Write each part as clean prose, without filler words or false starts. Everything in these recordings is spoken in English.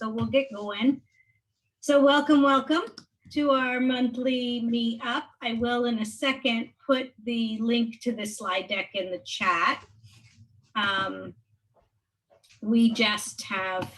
So we'll get going. So welcome to our monthly meetup. I will in a second put the link to the slide deck in the chat. We just have,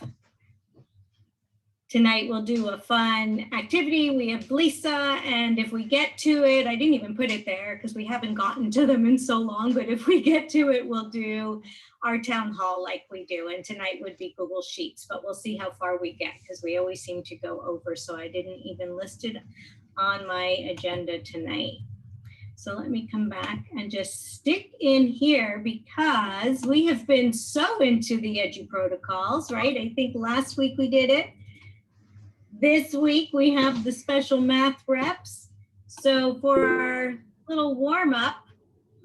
tonight we'll do a fun activity. We have Lisa, and if we get to it, I didn't even put it there because we haven't gotten to them in so long, but if we get to it, we'll do our town hall like we do. And tonight would be Google Sheets, but we'll see how far we get because we always seem to go over. So I didn't even list it on my agenda tonight. So let me come back and just stick in here because we have been so into the EduProtocols, right? I think last week we did it. This week we have the special math reps. So for our little warm up,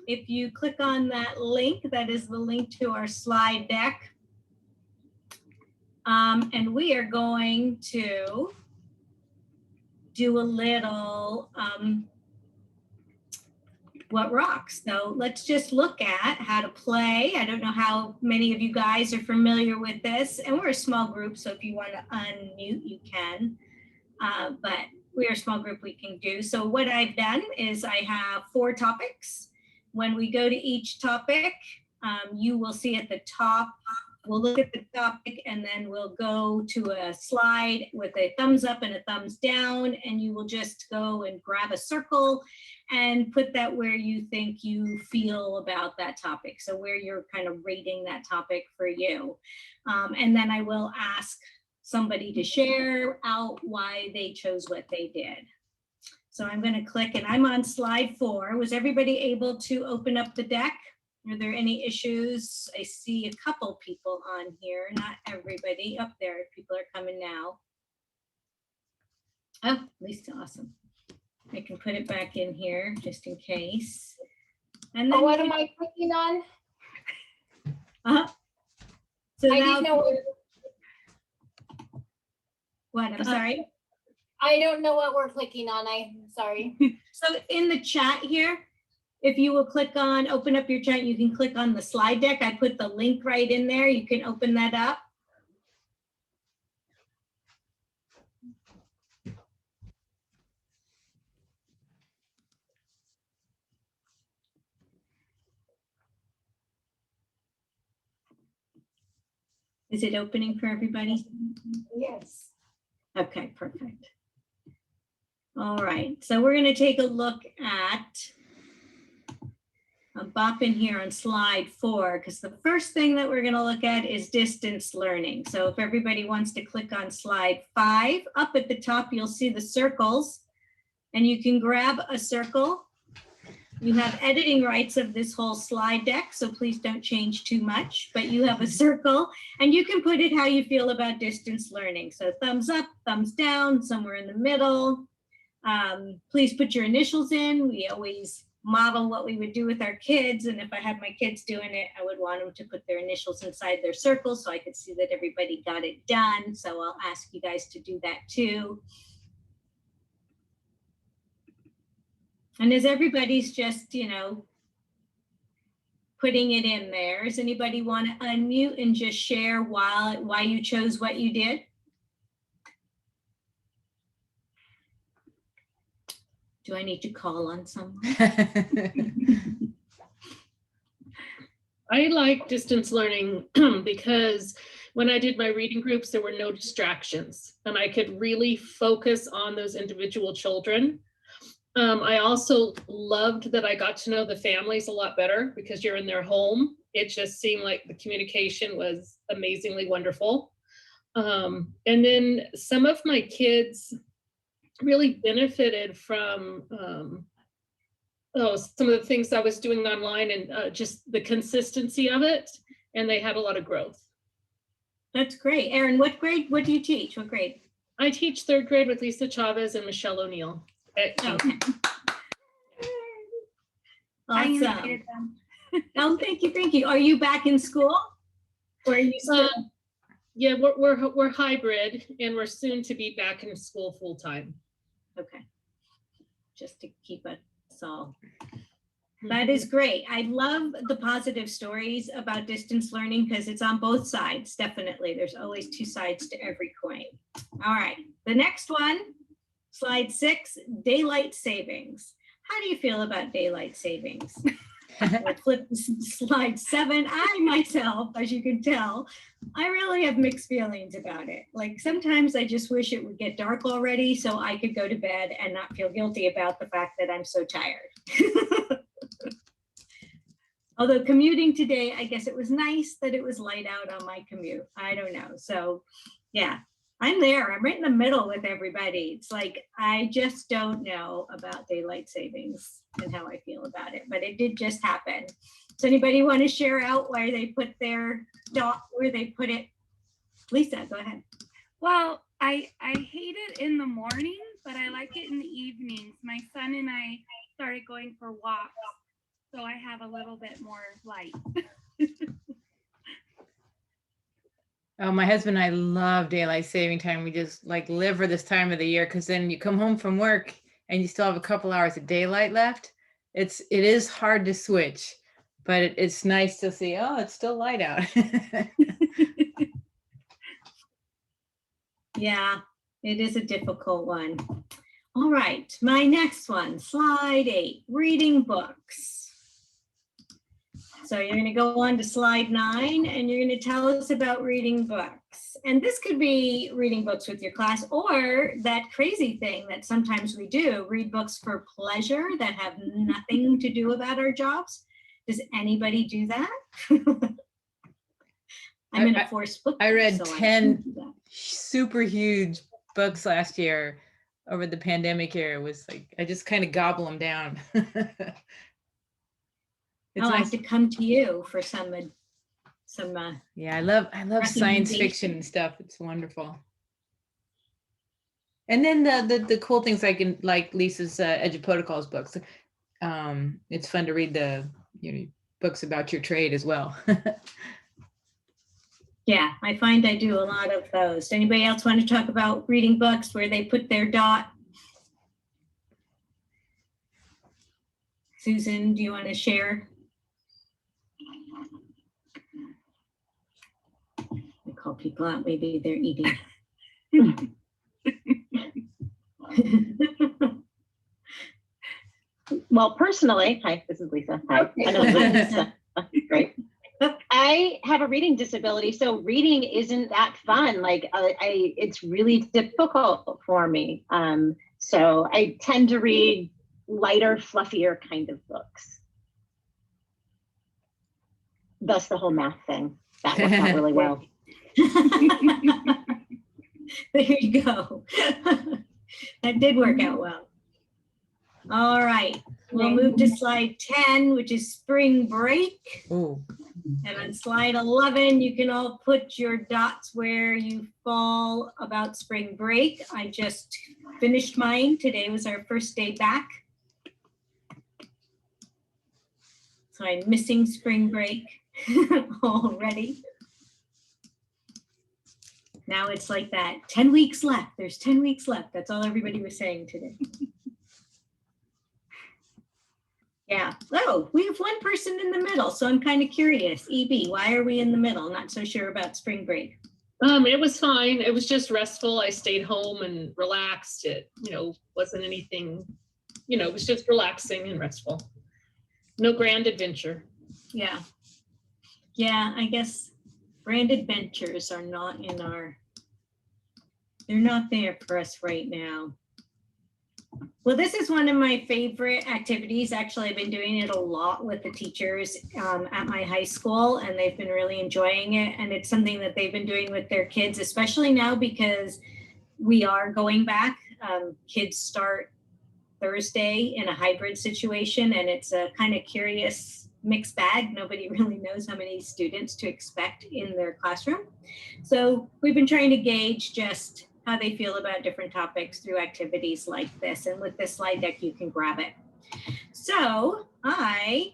if you click on that link, that is the link to our slide deck. And we are going to do a little what rocks. So let's just look at how to play. I don't know how many of you guys are familiar with this, and we're a small group, so if you want to unmute, you can, but we're a small group, we can do. So what I've done is I have 4 topics. When we go to each topic, you will see at the top, we'll look at the topic and then we'll go to a slide with a thumbs up and a thumbs down, and you will just go and grab a circle and put that where you think you feel about that topic. So where you're kind of rating that topic for you. And then I will ask somebody to share out why they chose what they did. So I'm going to click and I'm on slide 4. Was everybody able to open up the deck? Are there any issues? I see a couple people on here, not everybody. Up there, people are coming now. Oh, Lisa, awesome. I can put it back in here just in case. And then what am I clicking on? So I now, didn't know what? I'm sorry. I don't know what we're clicking on. I'm sorry. So in the chat here, if you will click on, open up your chat, you can click on the slide deck. I put the link right in there. You can open that up. Is it opening for everybody? Yes. Okay, perfect. All right, so we're going to take a look at, I'm bopping here on slide 4 because the first thing that we're going to look at is distance learning. So if everybody wants to click on slide 5, up at the top you'll see the circles, and you can grab a circle. You have editing rights of this whole slide deck, so please don't change too much, but you have a circle and you can put it how you feel about distance learning. So thumbs up, thumbs down, somewhere in the middle. Please put your initials in. We always model what we would do with our kids, and if I had my kids doing it, I would want them to put their initials inside their circle so I could see that everybody got it done. So I'll ask you guys to do that too. And as everybody's just, you know, putting it in there, does anybody want to unmute and just share why you chose what you did? Do I need to call on someone? I like distance learning because when I did my reading groups, there were no distractions and I could really focus on those individual children. I also loved that I got to know the families a lot better because you're in their home. It just seemed like the communication was amazingly wonderful. And then some of my kids really benefited from some of the things I was doing online and just the consistency of it. And they had a lot of growth. That's great. Erin, what grade? What do you teach? What grade? I teach 3rd grade with Lisa Chavez and Michelle O'Neill. Okay. Awesome. Oh, thank you, thank you. Are you back in school, or are you still? Yeah, we're hybrid, and we're soon to be back in school full time. Okay, just to keep us all That is great. I love the positive stories about distance learning because it's on both sides, definitely. There's always two sides to every coin. All right, the next one, slide 6, daylight savings. How do you feel about daylight savings? We'll flip to slide 7. I myself, as you can tell, I really have mixed feelings about it. Like sometimes I just wish it would get dark already so I could go to bed and not feel guilty about the fact that I'm so tired. Although commuting today, I guess it was nice that it was light out on my commute. I don't know. So yeah, I'm there. I'm right in the middle with everybody. It's like, I just don't know about daylight savings and how I feel about it, but it did just happen. Does anybody want to share out where they put their dot, where they put it? Lisa, go ahead. Well, I hate it in the morning, but I like it in the evenings. My son and I started going for walks, so I have a little bit more light. Oh, my husband and I love daylight saving time. We just like live for this time of the year because then you come home from work and you still have a couple hours of daylight left. It is hard to switch, but it's nice to see, oh, it's still light out. Yeah, it is a difficult one. All right, my next one, slide 8, reading books. So you're going to go on to slide 9 and you're going to tell us about reading books. And this could be reading books with your class or that crazy thing that sometimes we do, read books for pleasure that have nothing to do about our jobs. Does anybody do that? I'm in a forced book. I read so 10 super huge books last year over the pandemic era. It was like, I just kind of gobble them down. It's I'll nice. have to come to you for some Yeah, I love science fiction and stuff. It's wonderful. And then the cool things like Lisa's EduProtocols books. It's fun to read the books about your trade as well. Yeah, I find I do a lot of those. Anybody else want to talk about reading books where they put their dot? Susan, do you want to share? I call people out, maybe they're eating. Well, personally, hi, this is Lisa. Hi. I know Lisa. Great. I have a reading disability, so reading isn't that fun. Like, it's really difficult for me. So I tend to read lighter, fluffier kind of books. Thus the whole math thing. That worked out really well. There you go. That did work out well. All right, we'll move to slide 10, which is spring break. Ooh. And on slide 11, you can all put your dots where you fall about spring break. I just finished mine. Today was our first day back. So I'm missing spring break already. Now it's like that 10 weeks left. There's 10 weeks left. That's all everybody was saying today. Yeah. Oh, we have one person in the middle. So I'm kind of curious. EB, why are we in the middle? Not so sure about spring break. It was fine. It was just restful. I stayed home and relaxed. It, wasn't anything, it was just relaxing and restful. No grand adventure. Yeah. Yeah, I guess grand adventures are not they're not there for us right now. Well, this is one of my favorite activities. Actually, I've been doing it a lot with the teachers at my high school, and they've been really enjoying it. And it's something that they've been doing with their kids, especially now because we are going back. Kids start Thursday in a hybrid situation, and it's a kind of curious mixed bag. Nobody really knows how many students to expect in their classroom. So we've been trying to gauge just how they feel about different topics through activities like this. And with this slide deck, you can grab it. So I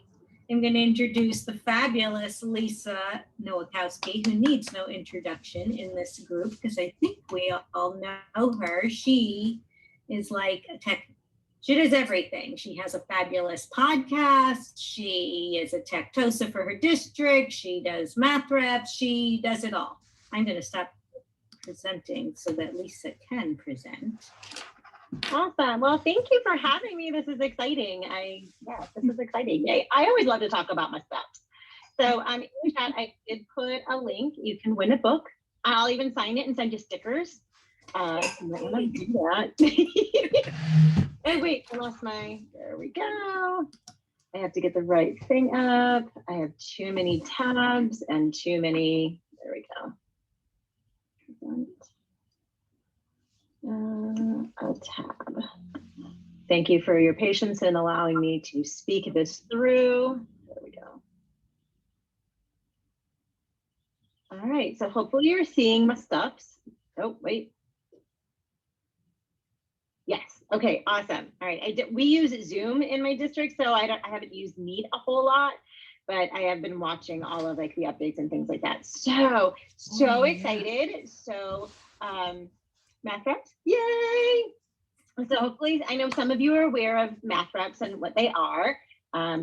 am going to introduce the fabulous Lisa Nowakowski, who needs no introduction in this group because I think we all know her. She is like She does everything. She has a fabulous podcast. She is a tech-tosa for her district. She does math reps. She does it all. I'm going to stop presenting so that Lisa can present. Awesome. Well, thank you for having me. This is exciting. This is exciting. Yay. I always love to talk about my stuff. So in the chat, I did put a link. You can win a book. I'll even sign it and send you stickers. You might want to do that. And wait, I lost there we go. I have to get the right thing up. I have too many tabs and too many, there we go. A tab. Thank you for your patience in allowing me to speak this through. There we go. All right, so hopefully you're seeing my stuffs. Oh, wait. Yes. Okay. Awesome. All right. We use Zoom in my district, so I haven't used Meet a whole lot, but I have been watching all of like the updates and things like that. So excited. So math reps, yay! So hopefully, I know some of you are aware of math reps and what they are.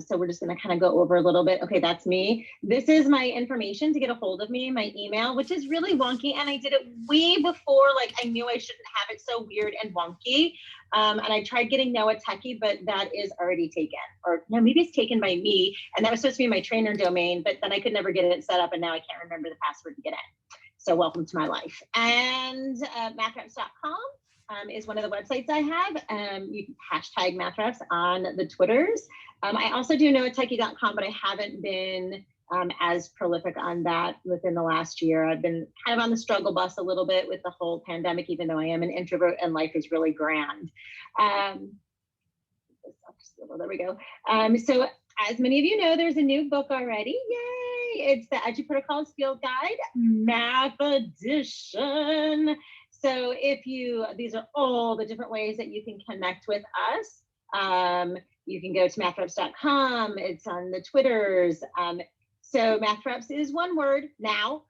So we're just going to kind of go over a little bit. Okay, that's me. This is my information to get a hold of me, my email, which is really wonky. And I did it way before, like I knew I shouldn't have it so weird and wonky. And I tried getting Noah Techie, but that is already taken. Or no, maybe it's taken by me. And that was supposed to be my trainer domain, but then I could never get it set up. And now I can't remember the password to get in. So welcome to my life. And mathreps.com is one of the websites I have. You can hashtag mathreps on the Twitters. I also do noahtechie.com, but I haven't been as prolific on that within the last year. I've been kind of on the struggle bus a little bit with the whole pandemic, even though I am an introvert and life is really grand. There we go. So as many of you know, there's a new book already. Yay! It's the EduProtocols Field Guide, Math Edition. So these are all the different ways that you can connect with us. You can go to mathreps.com. It's on the Twitters. So mathreps is one word now.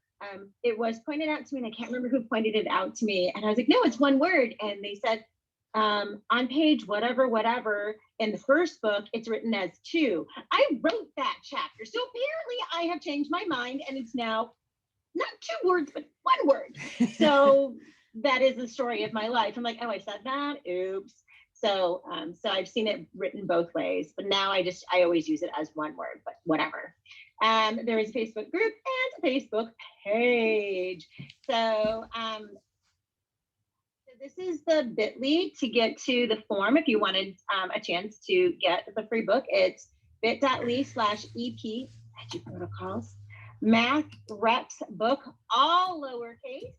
It was pointed out to me, and I can't remember who pointed it out to me. And I was like, no, it's one word. And they said, on page whatever, in the first book, it's written as 2. I wrote that chapter. So apparently I have changed my mind, and it's now not 2 words, but 1 word. So that is the story of my life. I'm like, oh, I said that, oops. So I've seen it written both ways, but now I always use it as 1 word, but whatever. There is a Facebook group and a Facebook page. So this is the bit.ly to get to the form if you wanted a chance to get the free book. It's bit.ly/EP EduProtocols Math Reps book, all lowercase.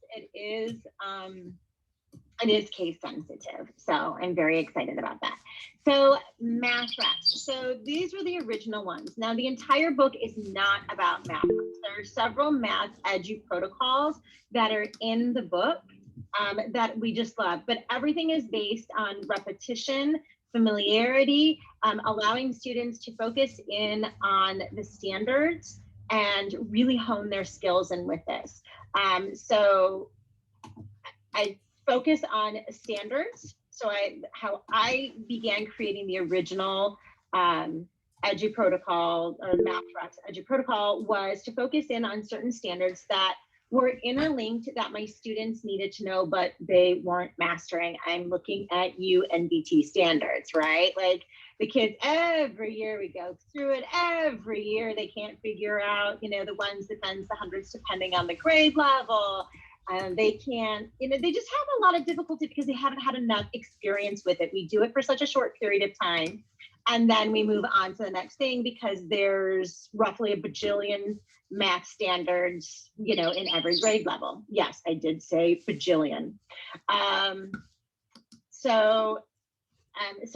It is case sensitive, so I'm very excited about that. So math reps. So these were the original ones. Now the entire book is not about math reps. There are several math EduProtocols that are in the book that we just love, but everything is based on repetition, familiarity, allowing students to focus in on the standards and really hone their skills in with this. So I focus on standards. So how I began creating the original EduProtocol or Math Reps EduProtocol was to focus in on certain standards that were interlinked that my students needed to know, but they weren't mastering. I'm looking at UNBT standards, right? Like the kids, every year we go through it, every year they can't figure out, the ones, the tens, the hundreds, depending on the grade level. They can't, they just have a lot of difficulty because they haven't had enough experience with it. We do it for such a short period of time. And then we move on to the next thing because there's roughly a bajillion math standards, in every grade level. Yes, I did say bajillion. So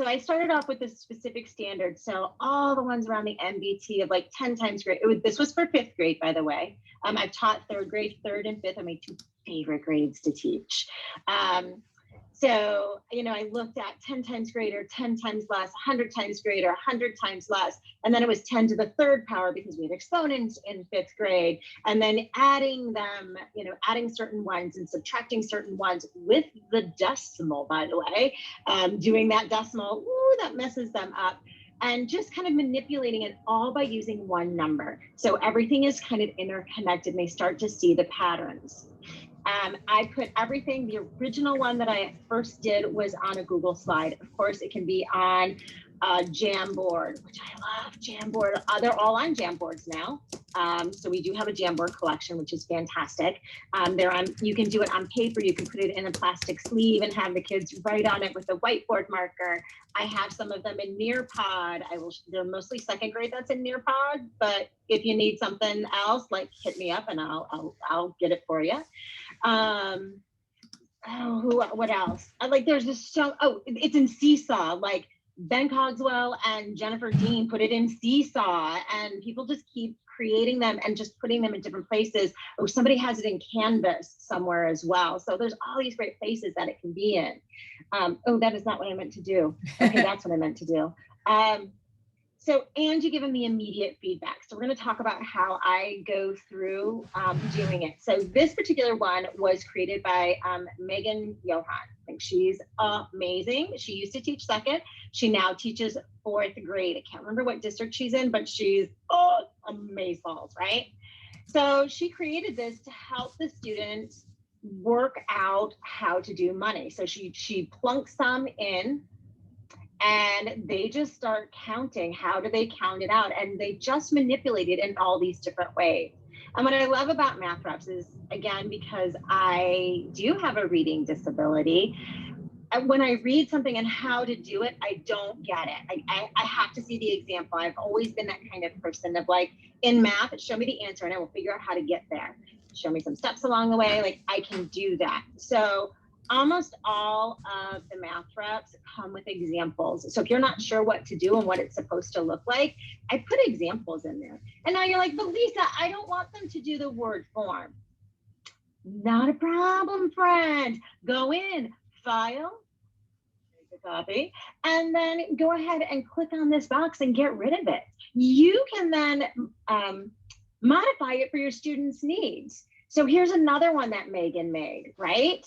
I started off with a specific standard. So all the ones around the MBT of like 10 times great. This was for 5th grade, by the way. I've taught 3rd grade, 3rd and 5th are my 2 favorite grades to teach. So, you know, I looked at 10 times greater, 10 times less, 100 times greater, 100 times less. And then it was 10 to the third power because we had exponents in 5th grade. And then adding them, you know, adding certain ones and subtracting certain ones with the decimal, by the way, doing that decimal, ooh, that messes them up. And just kind of manipulating it all by using one number. So everything is kind of interconnected and they start to see the patterns. I put everything, the original one that I first did was on a Google slide. Of course, it can be on Jamboard, which I love Jamboard. They're all on Jamboards now. So we do have a Jamboard collection, which is fantastic. They're on, you can do it on paper. You can put it in a plastic sleeve and have the kids write on it with a whiteboard marker. I have some of them in Nearpod. They're mostly 2nd grade that's in Nearpod, but if you need something else, like hit me up and I'll get it for you. What else? There's just it's in Seesaw, like Ben Cogswell and Jennifer Dean put it in Seesaw, and people just keep creating them and just putting them in different places. Oh, somebody has it in Canvas somewhere as well. So there's all these great places that it can be in. Oh, that is not what I meant to do. Okay, that's what I meant to do. So, and you give them the immediate feedback. So we're going to talk about how I go through doing it. So this particular one was created by Megan Johan. I think she's amazing. She used to teach 2nd. She now teaches 4th grade. I can't remember what district she's in, but she's amazeballs, right? So she created this to help the students work out how to do money. So she plunks some in, and they just start counting. How do they count it out? And they just manipulate it in all these different ways. And what I love about Math Reps is, again, because I do have a reading disability, when I read something and how to do it, I don't get it. I have to see the example. I've always been that kind of person of like, in math, show me the answer and I will figure out how to get there. Show me some steps along the way, like I can do that. So almost all of the Math Reps come with examples. So if you're not sure what to do and what it's supposed to look like, I put examples in there. And now you're like, but Lisa, I don't want them to do the word form. Not a problem, friend. Go in, File, make a copy, and then go ahead and click on this box and get rid of it. You can then modify it for your students' needs. So here's another one that Megan made, right?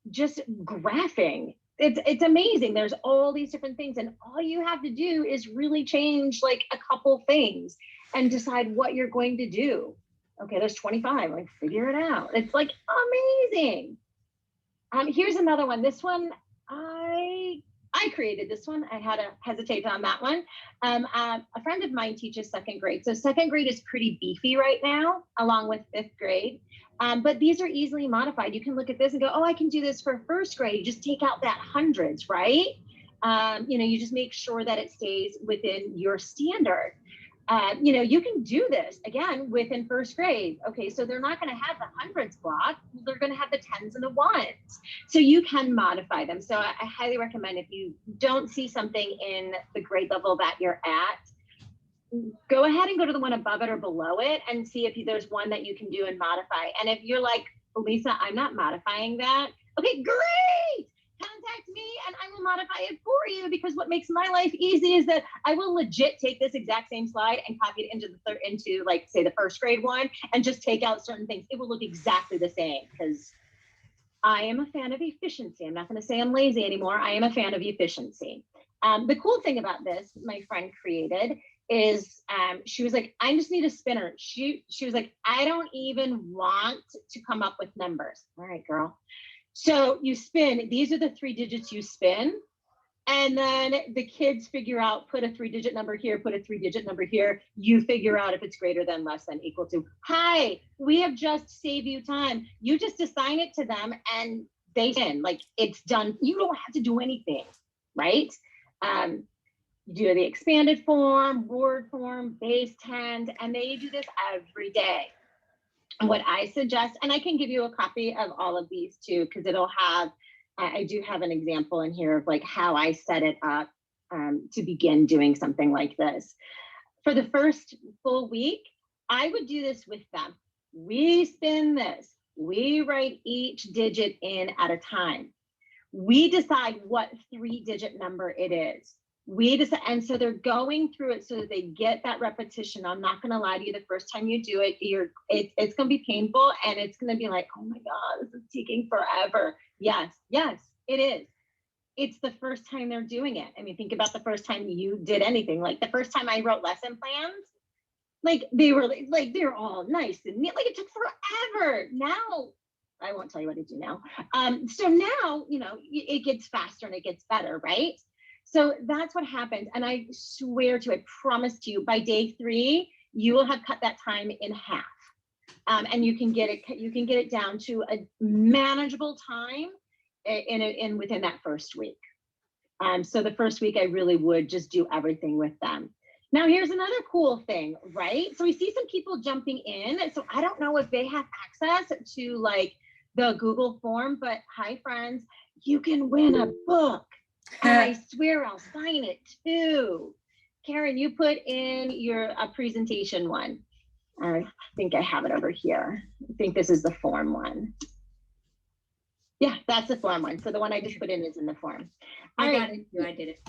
Just graphing. It's amazing. There's all these different things, and all you have to do is really change like a couple things and decide what you're going to do. Okay, there's 25, like figure it out. It's like amazing. Here's another one. This one, I created this one. I had to hesitate on that one. A friend of mine teaches 2nd grade. So 2nd grade is pretty beefy right now, along with 5th grade. But these are easily modified. You can look at this and go, oh, I can do this for 1st grade. You just take out that hundreds, right? You know, you just make sure that it stays within your standard. You know, you can do this again within 1st grade. Okay, so they're not going to have the hundreds block. They're going to have the 10s and the 1s. So you can modify them. So I highly recommend, if you don't see something in the grade level that you're at, go ahead and go to the one above it or below it and see if there's one that you can do and modify. And if you're like, Lisa, I'm not modifying that. Okay, great. Contact me and I will modify it for you, because what makes my life easy is that I will legit take this exact same slide and copy it into like say the 1st grade one and just take out certain things. It will look exactly the same, because I am a fan of efficiency. I'm not going to say I'm lazy anymore. I am a fan of efficiency. The cool thing about this, my friend created, is she was like, I just need a spinner. She was like, I don't even want to come up with numbers. All right, girl. So you spin, these are the 3 digits you spin, and then the kids figure out, put a 3-digit number here, put a 3-digit number here. You figure out if it's greater than, less than, equal to. Hi, we have just saved you time. You just assign it to them and they spin, like it's done. You don't have to do anything, right? You do the expanded form, word form, base 10, and they do this every day. What I suggest, and I can give you a copy of all of these too, because it'll have, I do have an example in here of like how I set it up to begin doing something like this. For the first full week, I would do this with them. We spin this, we write each digit in at a time. We decide what 3-digit number it is. We decide, and so they're going through it so that they get that repetition. I'm not going to lie to you. The first time you do it, it's going to be painful, and it's going to be like, oh my God, this is taking forever. Yes, it is. It's the first time they're doing it. I mean, think about the first time you did anything. Like the first time I wrote lesson plans, like they were all nice and neat. Like it took forever. Now, I won't tell you what to do now. So now, you know, it gets faster and it gets better, right? So that's what happens. And I swear to, I promise to you, by day 3, you will have cut that time in half. And you can get it down to a manageable time within that first week. So the first week I really would just do everything with them. Now here's another cool thing, right? So we see some people jumping in. So I don't know if they have access to like the Google form, but hi friends, you can win a book. And I swear I'll sign it too. Karen, you put in your presentation one. I think I have it over here. I think this is the form one. Yeah, that's the form one. So the one I just put in is in the form. I got it. I did it.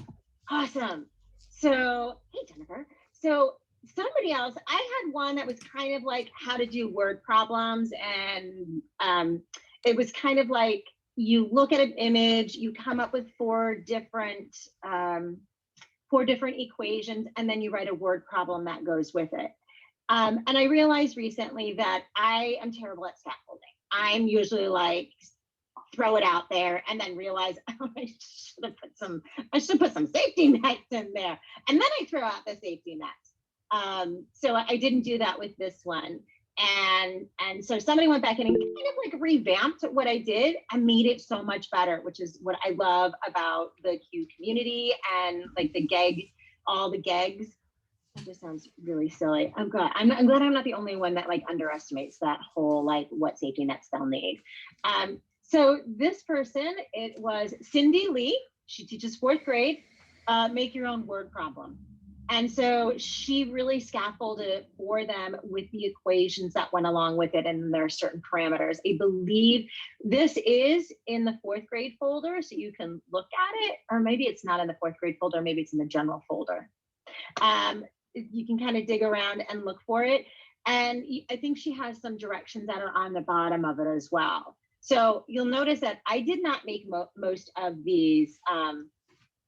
Awesome. So, hey, Jennifer. So somebody else, I had one that was kind of like how to do word problems. And it was kind of like you look at an image, you come up with 4 different equations, and then you write a word problem that goes with it. And I realized recently that I am terrible at scaffolding. I'm usually like, throw it out there and then realize, oh, I should put some safety nets in there. And then I throw out the safety nets. So I didn't do that with this one. And so somebody went back in and kind of like revamped what I did and made it so much better, which is what I love about the Q community and like the GEG, all the GEGs. That just sounds really silly. I'm glad I'm not the only one that like underestimates that whole like what safety nets they'll need. So this person, it was Cindy Lee. She teaches 4th grade, make your own word problem. And so she really scaffolded it for them with the equations that went along with it. And there are certain parameters. I believe this is in the 4th grade folder, so you can look at it, or maybe it's not in the 4th grade folder, maybe it's in the general folder. You can kind of dig around and look for it. And I think she has some directions that are on the bottom of it as well. So you'll notice that I did not make most of these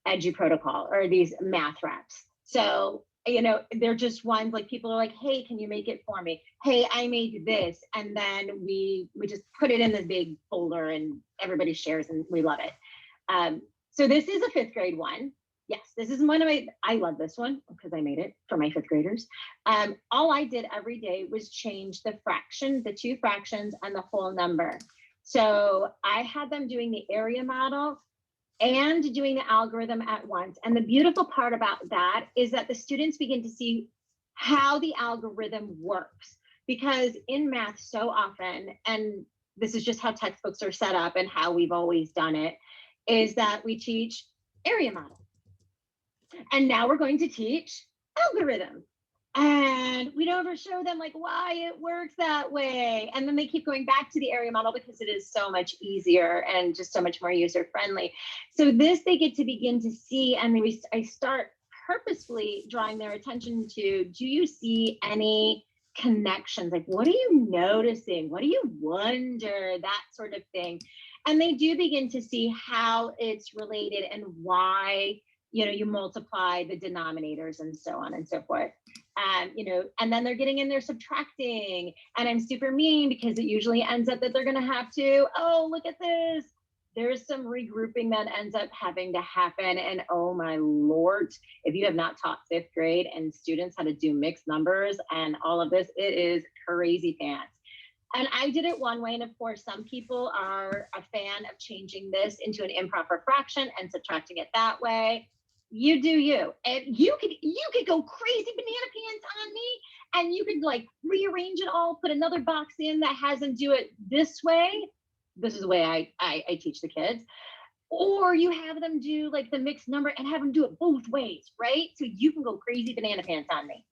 EduProtocol or these math reps. So, you know, they're just ones like people are like, hey, can you make it for me? Hey, I made this. And then we just put it in this big folder and everybody shares and we love it. So this is a 5th grade one. Yes, this is one of I love this one because I made it for my 5th graders. All I did every day was change the fraction, the 2 fractions and the whole number. So I had them doing the area model and doing the algorithm at once. And the beautiful part about that is that the students begin to see how the algorithm works. Because in math so often, and this is just how textbooks are set up and how we've always done it, is that we teach area model. And now we're going to teach algorithm. And we don't ever show them like why it works that way. And then they keep going back to the area model because it is so much easier and just so much more user friendly. So this they get to begin to see, and I start purposefully drawing their attention to, do you see any connections? Like, what are you noticing? What do you wonder? That sort of thing. And they do begin to see how it's related and why, you know, you multiply the denominators and so on and so forth. You know, and then they're getting in there subtracting, and I'm super mean because it usually ends up that they're going to have to, oh, look at this. There's some regrouping that ends up having to happen. And oh my Lord, if you have not taught 5th grade and students how to do mixed numbers and all of this, it is crazy pants. And I did it one way. And of course, some people are a fan of changing this into an improper fraction and subtracting it that way. You do you. And you could go crazy banana pants on me, and you could like rearrange it all, put another box in that has them do it this way. This is the way I teach the kids. Or you have them do like the mixed number and have them do it both ways, right? So you can go crazy banana pants on me.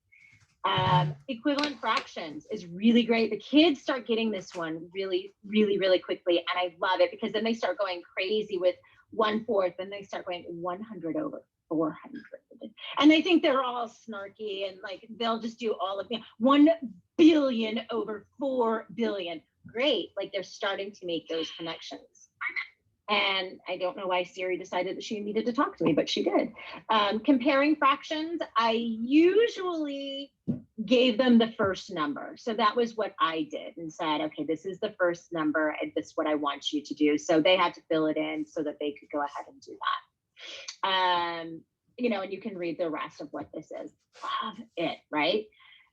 Equivalent fractions is really great. The kids start getting this one really, really, really quickly. And I love it because then they start going crazy with 1/4, and they start going 100 over 400. And they think they're all snarky and like, they'll just do all of 1 billion over 4 billion. Great. Like they're starting to make those connections. And I don't know why Siri decided that she needed to talk to me, but she did. Comparing fractions, I usually gave them the first number. So that was what I did and said, okay, this is the first number and this is what I want you to do. So they had to fill it in so that they could go ahead and do that. You know, and you can read the rest of what this is. Love it, right?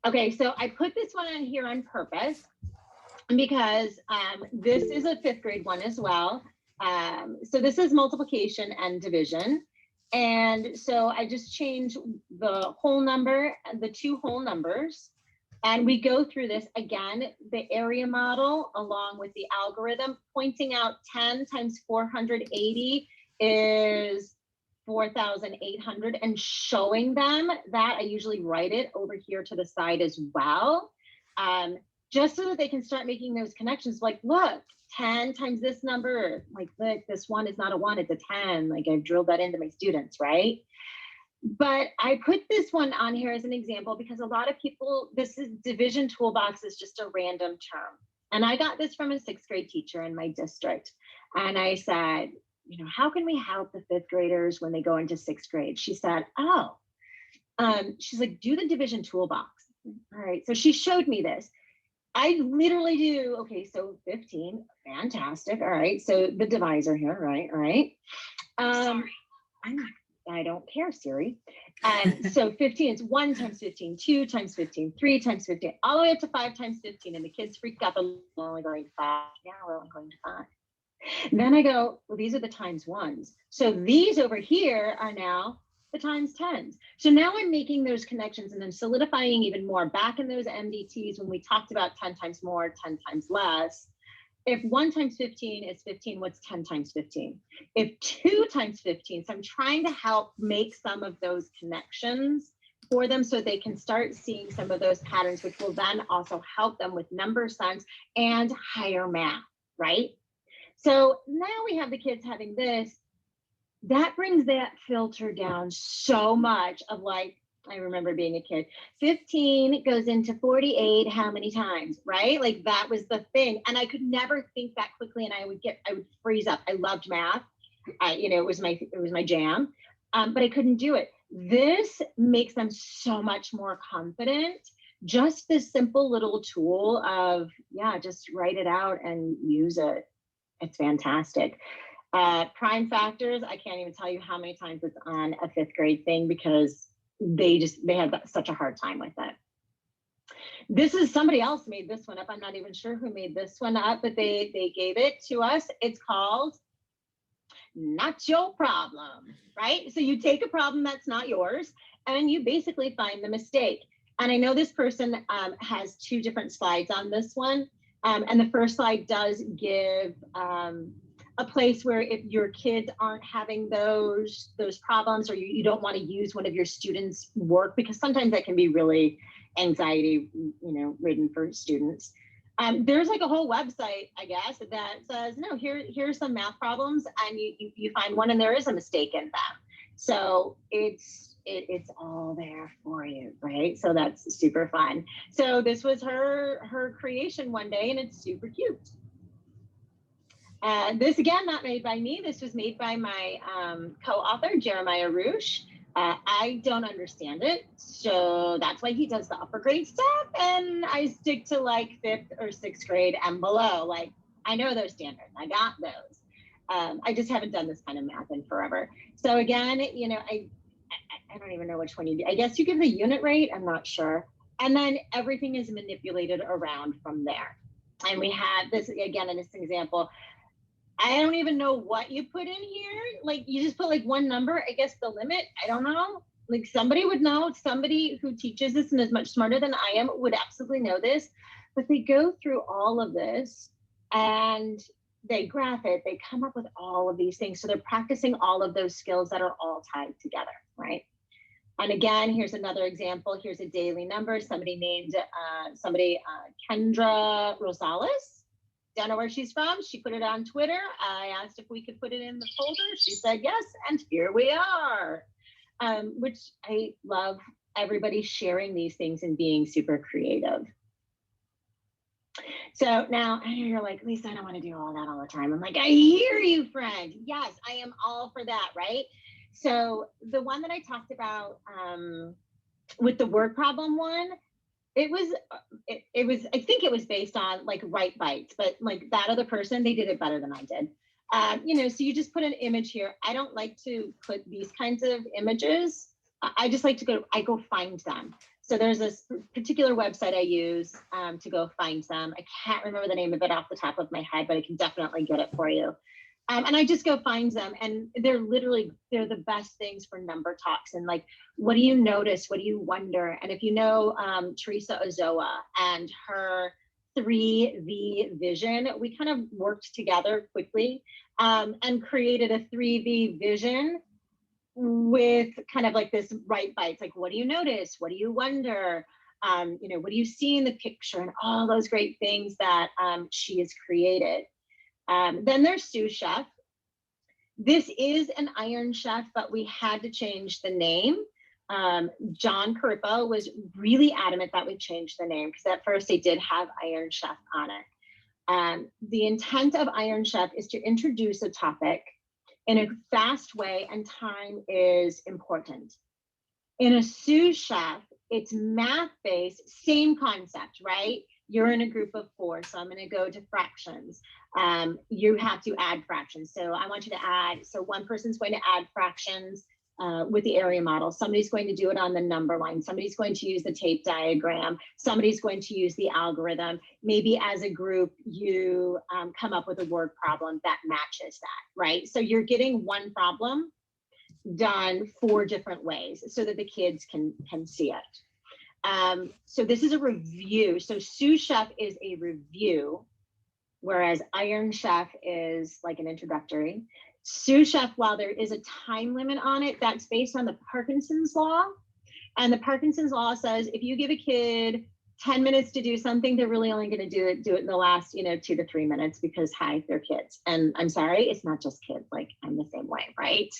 Okay, so I put this one on here on purpose because this is a 5th grade one as well. So this is multiplication and division. And so I just changed the whole number, the 2 whole numbers. And we go through this again, the area model along with the algorithm, pointing out 10 times 480 is 4,800, and showing them that. I usually write it over here to the side as well, just so that they can start making those connections. Like, look, 10 times this number, like, look, this one is not a 1, it's a 10. Like, I've drilled that into my students, right? But I put this one on here as an example because a lot of people, this is division toolbox is just a random term. And I got this from a 6th grade teacher in my district. And I said, you know, how can we help the 5th graders when they go into 6th grade? She said, oh, she's like, do the division toolbox. All right, so she showed me this. I literally do, okay, so 15, fantastic. All right, so the divisor here, right, all right. Sorry. I don't care, Siri. And so 15 is 1 times 15, 2 times 15, 3 times 15, all the way up to 5 times 15. And the kids freak out, we're only going to 5. Yeah, we're only going to 5. Then I go, well, these are the times 1s. So these over here are now the times 10s. So now I'm making those connections and then solidifying even more. Back in those MDTs, when we talked about 10 times more, 10 times less, if 1 times 15 is 15, what's 10 times 15? If 2 times 15, so I'm trying to help make some of those connections for them so they can start seeing some of those patterns, which will then also help them with number sense and higher math, right? So now we have the kids having this. That brings that filter down so much of like, I remember being a kid, 15 goes into 48, how many times, right? Like that was the thing. And I could never think that quickly and I would freeze up. I loved math. You know, it was my jam, but I couldn't do it. This makes them so much more confident. Just this simple little tool of, yeah, just write it out and use it. It's fantastic. Prime factors, I can't even tell you how many times it's on a 5th grade thing because they have such a hard time with it. This is somebody else made this one up. I'm not even sure who made this one up, but they gave it to us. It's called Not Your Problem, right? So you take a problem that's not yours and you basically find the mistake. And I know this person has 2 different slides on this one. And the first slide does give a place where if your kids aren't having those problems or you don't want to use one of your students' work, because sometimes that can be really anxiety, ridden for students. There's like a whole website, I guess, that says, no, here's some math problems, and you find one and there is a mistake in them. So it's all there for you, right? So that's super fun. So this was her creation one day, and it's super cute. This again, not made by me. This was made by my co-author, Jeremiah Roosh. I don't understand it, so that's why he does the upper grade stuff, and I stick to like 5th or 6th grade and below. Like, I know those standards, I got those. I just haven't done this kind of math in forever. So again, I don't even know which one you do. I guess you give the unit rate, I'm not sure. And then everything is manipulated around from there. And we have this, again, in this example, I don't even know what you put in here. Like, you just put like one number, I guess the limit, I don't know. Like, somebody would know, somebody who teaches this and is much smarter than I am would absolutely know this. But they go through all of this and they graph it, they come up with all of these things. So they're practicing all of those skills that are all tied together, right? And again, here's another example. Here's a daily number. Somebody named Kendra Rosales. Don't know where she's from. She put it on Twitter. I asked if we could put it in the folder. She said yes, and here we are. Which I love, everybody sharing these things and being super creative. So now I know you're like, Lisa, I don't want to do all that all the time. I'm like, I hear you, friend. Yes, I am all for that, right? So the one that I talked about with the word problem one, it was, I think it was based on like right bites, but like that other person, they did it better than I did. You know, so you just put an image here. I don't like to put these kinds of images. I just like to go find them. So there's this particular website I use to go find them. I can't remember the name of it off the top of my head, but I can definitely get it for you. And I just go find them, and they're the best things for number talks. And like, what do you notice? What do you wonder? And if you know Teresa Ozoa and her 3V vision, we kind of worked together quickly and created a 3V vision with kind of like this right bites, like, what do you notice? What do you wonder? You know, what do you see in the picture? And all those great things that she has created. Then there's Sous Chef. This is an Iron Chef, but we had to change the name. John Carippo was really adamant that we change the name because at first they did have Iron Chef on it. The intent of Iron Chef is to introduce a topic in a fast way, and time is important. In a Sous Chef, it's math-based, same concept, right? You're in a group of 4, so I'm going to go to fractions. You have to add fractions. So I want you to add, so one person's going to add fractions with the area model. Somebody's going to do it on the number line. Somebody's going to use the tape diagram. Somebody's going to use the algorithm. Maybe as a group, you come up with a word problem that matches that, right? So you're getting one problem done 4 different ways so that the kids can see it. So this is a review. So Sous Chef is a review, whereas Iron Chef is like an introductory. Sous Chef, while there is a time limit on it, that's based on the Parkinson's law. And the Parkinson's law says if you give a kid 10 minutes to do something, they're really only going to do it in the last, 2 to 3 minutes because, hi, they're kids. And I'm sorry, it's not just kids. Like, I'm the same way, right?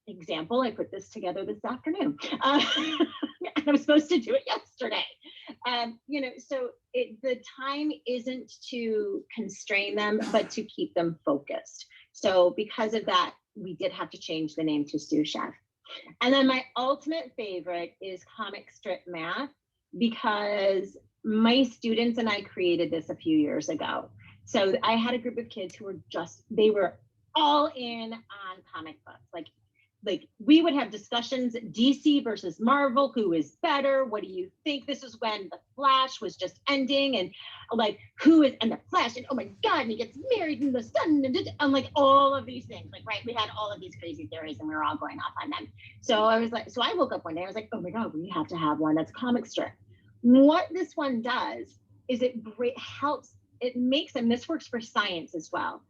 Example, I put this together this afternoon. I was supposed to do it yesterday. So the time isn't to constrain them, but to keep them focused. So because of that, we did have to change the name to Sous Chef. And then my ultimate favorite is comic strip math, because my students and I created this a few years ago. So I had a group of kids who were they were all in on comic books. Like we would have discussions, DC versus Marvel, who is better? What do you think? This is when the Flash was just ending, and like, who is, and the Flash, and oh my God, and he gets married in the sun, and like all of these things, like, right? We had all of these crazy theories and we were all going off on them. So I was like, so I woke up one day, I was like, oh my God, we have to have one that's comic strip. What this one does is it helps, it makes them, this works for science as well,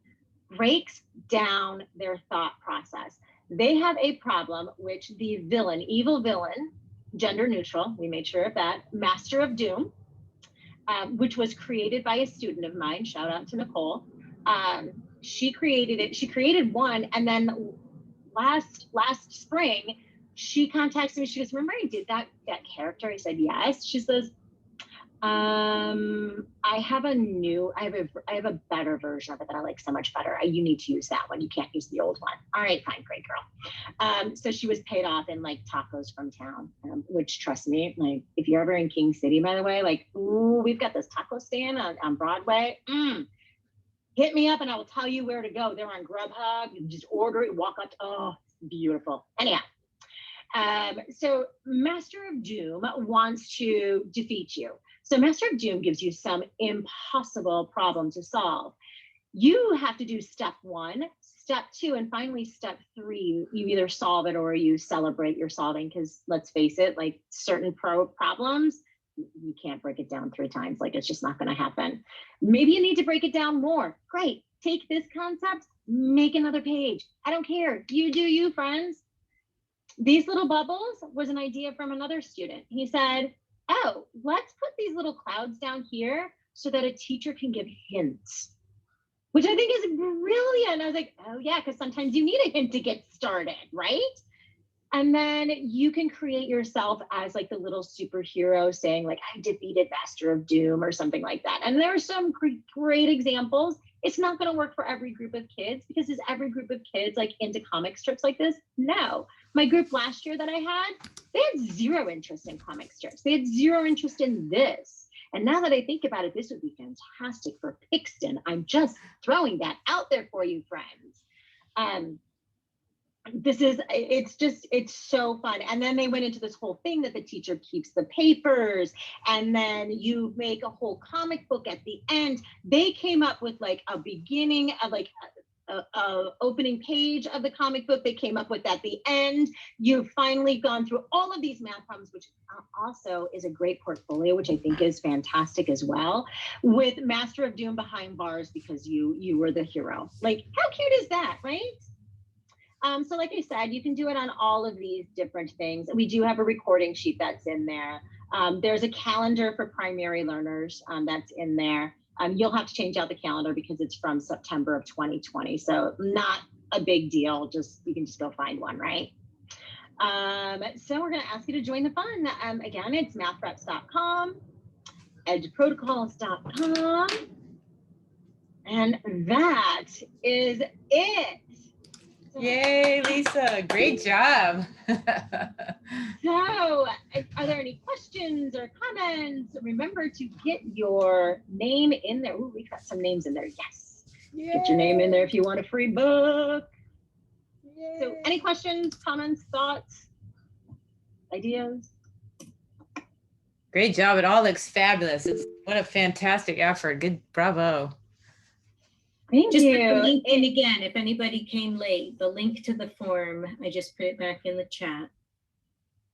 breaks down their thought process. They have a problem, which the villain, evil villain, gender neutral, we made sure of that, Master of Doom, which was created by a student of mine, shout out to Nicole. She created it, she created one, and then last spring, she contacted me, she goes, remember I did that character? I said, yes. She says, I have a better version of it that I like so much better. You need to use that one. You can't use the old one. All right, fine, great girl. So she was paid off in like tacos from town, which, trust me, like if you're ever in King City, by the way, like, ooh, we've got this taco stand on Broadway. Hit me up and I will tell you where to go. They're on Grubhub. You just order it, walk up. Oh, beautiful. Anyhow. So Master of Doom wants to defeat you. So Master of Doom gives you some impossible problem to solve. You have to do step 1, step 2, and finally step 3. You either solve it or you celebrate your solving, because let's face it, like certain problems, you can't break it down 3 times. Like, it's just not going to happen. Maybe you need to break it down more. Great. Take this concept, make another page. I don't care. You do you, friends. These little bubbles was an idea from another student. He said, oh, let's put these little clouds down here so that a teacher can give hints, which I think is brilliant. I was like, oh yeah, because sometimes you need a hint to get started, right? And then you can create yourself as like the little superhero saying like, I defeated Master of Doom or something like that. And there are some great examples. It's not going to work for every group of kids, because is every group of kids like into comic strips like this? No. My group last year that I had, they had zero interest in comic strips. They had zero interest in this. And now that I think about it, this would be fantastic for Pixton. I'm just throwing that out there for you, friends. It's so fun. And then they went into this whole thing that the teacher keeps the papers, and then you make a whole comic book at the end. They came up with like a beginning of like a opening page of the comic book. They came up with at the end. You've finally gone through all of these math problems, which also is a great portfolio, which I think is fantastic as well, with Master of Doom behind bars because you were the hero. Like, how cute is that, right? So like I said, you can do it on all of these different things. We do have a recording sheet that's in there. There's a calendar for primary learners that's in there. You'll have to change out the calendar because it's from September of 2020. So not a big deal. You can just go find one, right? So we're gonna ask you to join the fun. Again, it's mathreps.com, EduProtocols.com. And that is it. Yay, Lisa, great job. So, are there any questions or comments? Remember to get your name in there. Ooh, we got some names in there. Yes. Yay. Get your name in there if you want a free book. Yay. So, any questions, comments, thoughts, ideas? Great job. It all looks fabulous. What a fantastic effort. Good, bravo. Thank Just you. put the link in again, if anybody came late, the link to the form, I just put it back in the chat.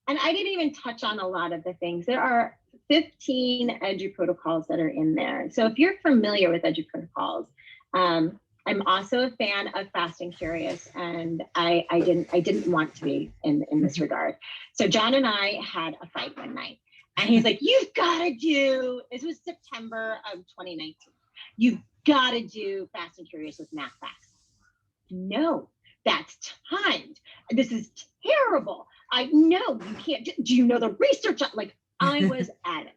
And I didn't even touch on a lot of the things. There are 15 EduProtocols that are in there. So if you're familiar with EduProtocols, I'm also a fan of Fast and Curious, and I didn't want to be in this regard. So John and I had a fight one night, and he's like, you've got to do, this was September of 2019. You've got to do Fast and Curious with math facts. No, that's timed. This is terrible. I know you can't. Do you know the research? Like, I was at it.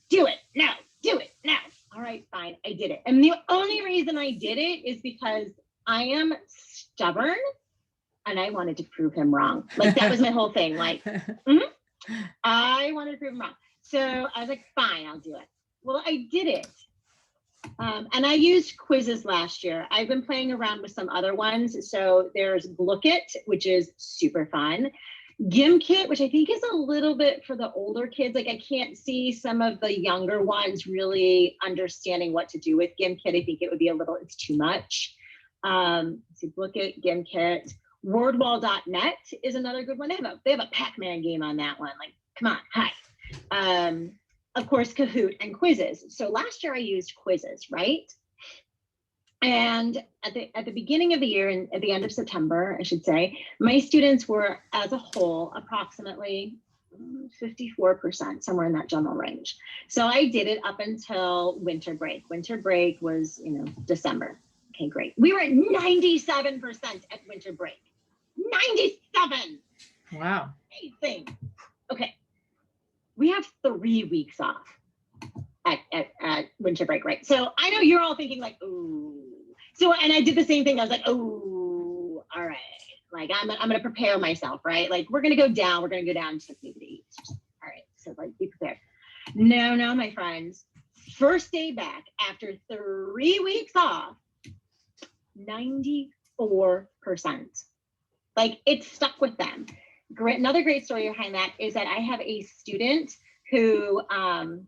Do it now. Do it now. All right, fine. I did it. And the only reason I did it is because I am stubborn and I wanted to prove him wrong. Like, that was my whole thing. Like, I wanted to prove him wrong. So I was like, fine, I'll do it. Well, I did it. And I used quizzes last year. I've been playing around with some other ones. So there's Blookit, which is super fun. Gimkit, which I think is a little bit for the older kids. Like, I can't see some of the younger ones really understanding what to do with Gimkit. I think it would be it's too much. So Blookit, Gimkit. Wordwall.net is another good one. They have a Pac-Man game on that one. Like, come on, hi. Of course, Kahoot and quizzes. So last year I used quizzes, right? And at the beginning of the year, and at the end of September, I should say, my students were, as a whole, approximately 54%, somewhere in that general range. So I did it up until winter break. Winter break was, December. Okay, great. We were at 97% at winter break. 97. Wow. Amazing. Okay. We have 3 weeks off at winter break, right? So I know you're all thinking like, ooh. So, and I did the same thing. I was like, ooh, all right. Like, I'm gonna prepare myself, right? Like, we're gonna go down to maybe to eat. All right, so like, be prepared. No, my friends. First day back after 3 weeks off, 94%. Like, it stuck with them. Great. Another great story behind that is that I have a student who I'm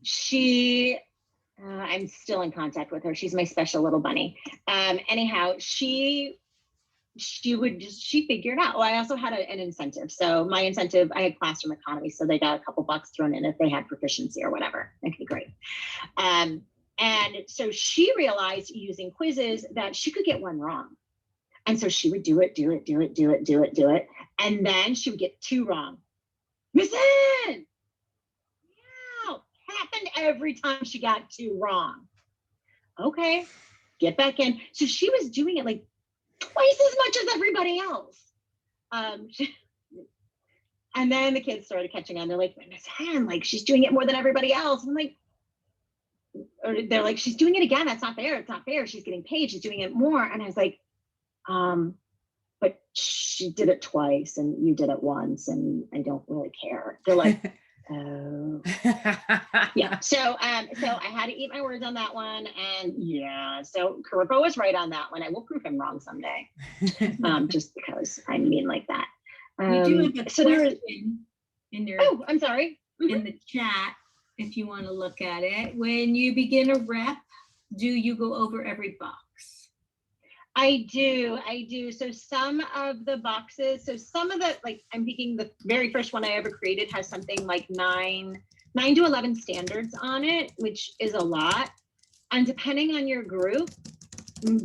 still in contact with her. She's my special little bunny. Anyhow, she figured out. Well, I also had an incentive. So my incentive, I had classroom economy, so they got a couple bucks thrown in if they had proficiency or whatever. Okay, great. And so she realized using quizzes that she could get one wrong. And so she would do it. And then she would get 2 wrong. Missing! Yeah, happened every time she got 2 wrong. Okay, get back in. So she was doing it like twice as much as everybody else. And then the kids started catching on. They're like, Miss Hen, like she's doing it more than everybody else. I'm like, or they're like, she's doing it again. That's not fair. It's not fair. She's getting paid. She's doing it more. And I was like, but she did it twice and you did it once and I don't really care. They're like, oh. Yeah. So I had to eat my words on that one. And yeah, so Karippo was right on that one. I will prove him wrong someday. Just because I'm mean like that. We do have a question in your oh, I'm sorry. in the chat if you want to look at it. When you begin a rep, do you go over every box? I do. So some of the boxes, so some of the, like I'm thinking the very first one I ever created has something like 9 to 11 standards on it, which is a lot. And depending on your group,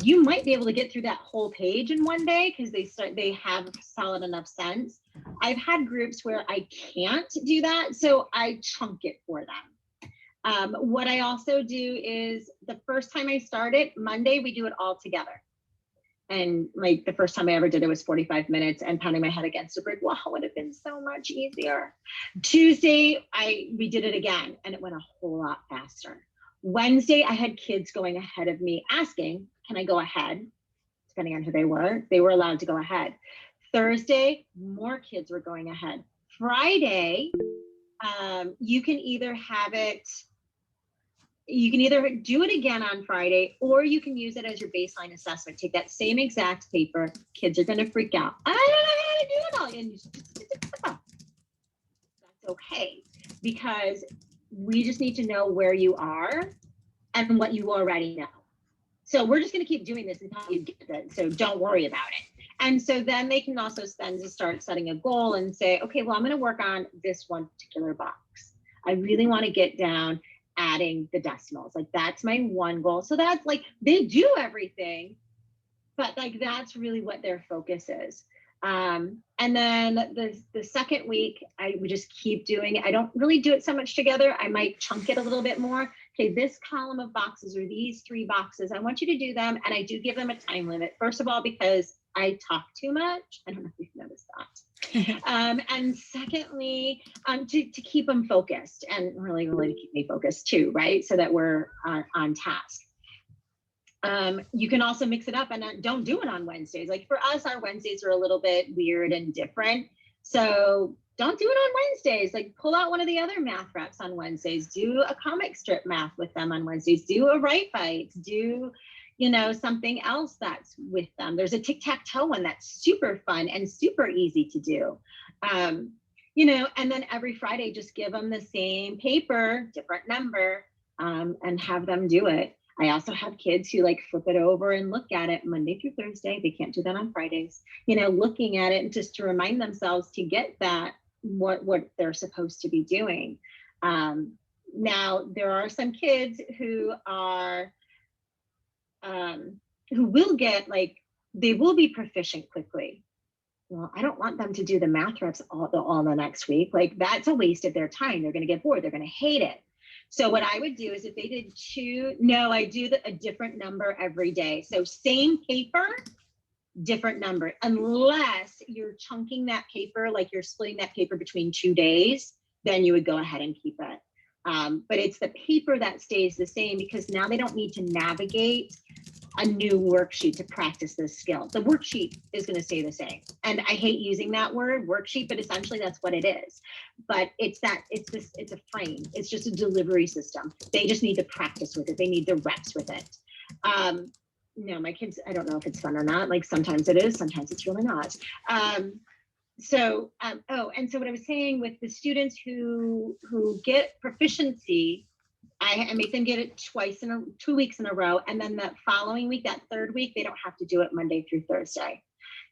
you might be able to get through that whole page in one day because they have solid enough sense. I've had groups where I can't do that, so I chunk it for them. What I also do is the first time I start it, Monday, we do it all together. And like the first time I ever did it was 45 minutes and pounding my head against a brick wall would have been so much easier. Tuesday, we did it again and it went a whole lot faster. Wednesday, I had kids going ahead of me asking, can I go ahead? Depending on who they were allowed to go ahead. Thursday, more kids were going ahead. Friday, you can either do it again on Friday, or you can use it as your baseline assessment. Take that same exact paper. Kids are going to freak out. I don't know how to do it all. And that's okay, because we just need to know where you are and what you already know. So we're just going to keep doing this until you get it. So don't worry about it. And so then they can also then just start setting a goal and say, okay, well, I'm going to work on this one particular box. I really want to get down adding the decimals. Like that's my one goal. So that's like, they do everything, but like, that's really what their focus is. And then the second week, I would just keep doing it. I don't really do it so much together. I might chunk it a little bit more. Okay, this column of boxes or these 3 boxes, I want you to do them. And I do give them a time limit. First of all, because I talk too much. I don't know if you've noticed that. And secondly, to keep them focused and really to keep me focused too, right? So that we're on task. You can also mix it up and don't do it on Wednesdays. Like for us, our Wednesdays are a little bit weird and different. So don't do it on Wednesdays. Like pull out one of the other math reps on Wednesdays. Do a comic strip math with them on Wednesdays. Do a Write Bites. Do, something else that's with them. There's a tic-tac-toe one that's super fun and super easy to do. And then every Friday, just give them the same paper, different number, and have them do it. I also have kids who like flip it over and look at it Monday through Thursday. They can't do that on Fridays, looking at it and just to remind themselves to get that, what they're supposed to be doing. Now, there are some kids who are, who will get they will be proficient quickly. Well, I don't want them to do the math reps all the next week. Like that's a waste of their time. They're going to get bored. They're going to hate it. So what I would do is if they did 2, no, I do a different number every day. So same paper, different number, unless you're chunking that paper, like you're splitting that paper between 2 days, then you would go ahead and keep it. But it's the paper that stays the same because now they don't need to navigate a new worksheet to practice this skill. The worksheet is going to stay the same. And I hate using that word worksheet, but essentially that's what it is. But it's a frame. It's just a delivery system. They just need to practice with it. They need the reps with it. No, my kids, I don't know if it's fun or not. Like sometimes it is, sometimes it's really not. And so what I was saying with the students who get proficiency, I make them get it 2 weeks in a row. And then that following week, that third week, they don't have to do it Monday through Thursday.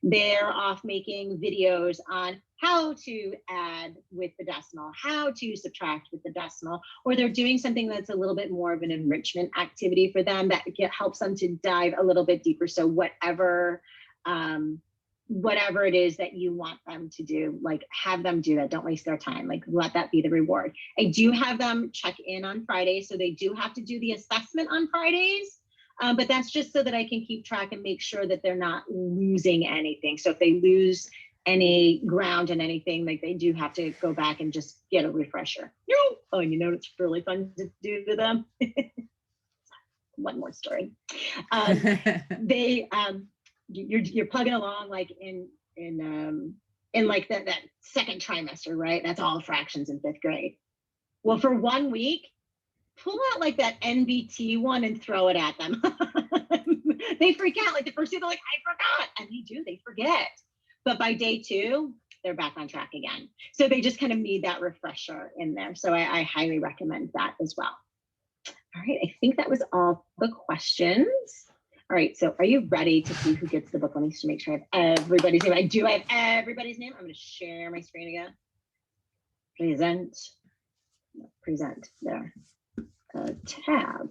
They're off making videos on how to add with the decimal, how to subtract with the decimal, or they're doing something that's a little bit more of an enrichment activity for them that helps them to dive a little bit deeper. So whatever whatever it is that you want them to do, like have them do that. Don't waste their time. Like let that be the reward. I do have them check in on Fridays. So they do have to do the assessment on Fridays. But that's just so that I can keep track and make sure that they're not losing anything. So if they lose any ground in anything, like they do have to go back and just get a refresher. Oh, and you know it's really fun to do to them. One more story. You're plugging along like in like that second trimester, right? That's all fractions in 5th grade. Well, for 1 week, pull out like that NBT one and throw it at them. They freak out. Like the first day, they're like, I forgot. And they forget. But by day 2, they're back on track again. So they just kind of need that refresher in there. So I highly recommend that as well. All right, I think that was all the questions. All right, so are you ready to see who gets the book? Let me just make sure I have everybody's name. I do have everybody's name. I'm going to share my screen again. Present there. Tab.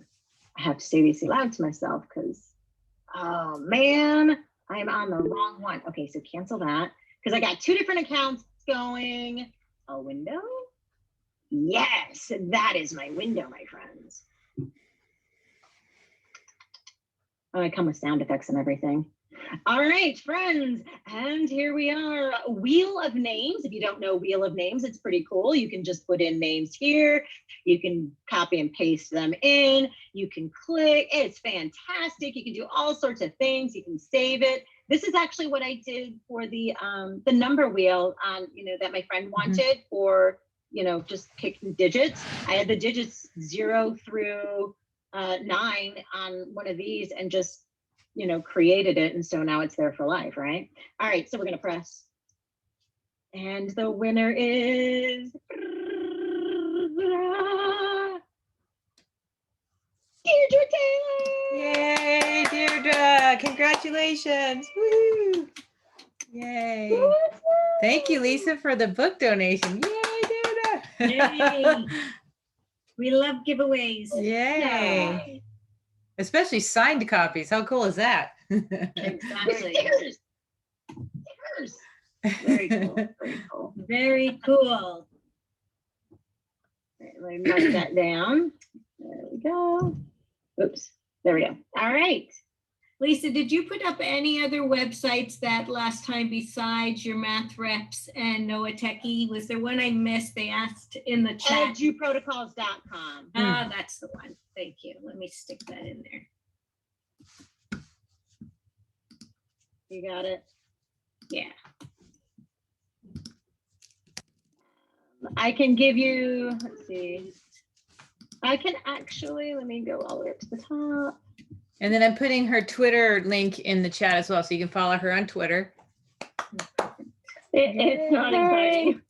I have to say these aloud to myself because, oh man, I'm on the wrong one. Okay, so cancel that because I got 2 different accounts going. A window? Yes, that is my window, my friends. Oh, I come with sound effects and everything. All right, friends, and here we are. Wheel of names. If you don't know Wheel of Names, it's pretty cool. You can just put in names here. You can copy and paste them in. You can click. It's fantastic. You can do all sorts of things. You can save it. This is actually what I did for the number wheel on, that my friend wanted for, just picking digits. I had the digits 0 through 9 on one of these and just created it, and so now it's there for life, right? All right, so we're gonna press, and the winner is Deirdre Taylor. Yay, Deirdre! Congratulations! Woo! Yay! Thank you, Lisa, for the book donation. Yay, Deirdre! Yay. We love giveaways. Yay! Especially signed copies. How cool is that? Exactly. Stickers. Very cool. Very cool. Very cool. Right, let me mark that down. There we go. Oops. There we go. All right. Lisa, did you put up any other websites that last time besides your Math Reps and Noah Techie? Was there one I missed? They asked in the chat. EduProtocols.com. Ah, that's the one. Thank you. Let me stick that in there. You got it? Yeah. I can give you, let's see. I can actually, let me go all the way up to the top. And then I'm putting her Twitter link in the chat as well, so you can follow her on Twitter. It's not exciting.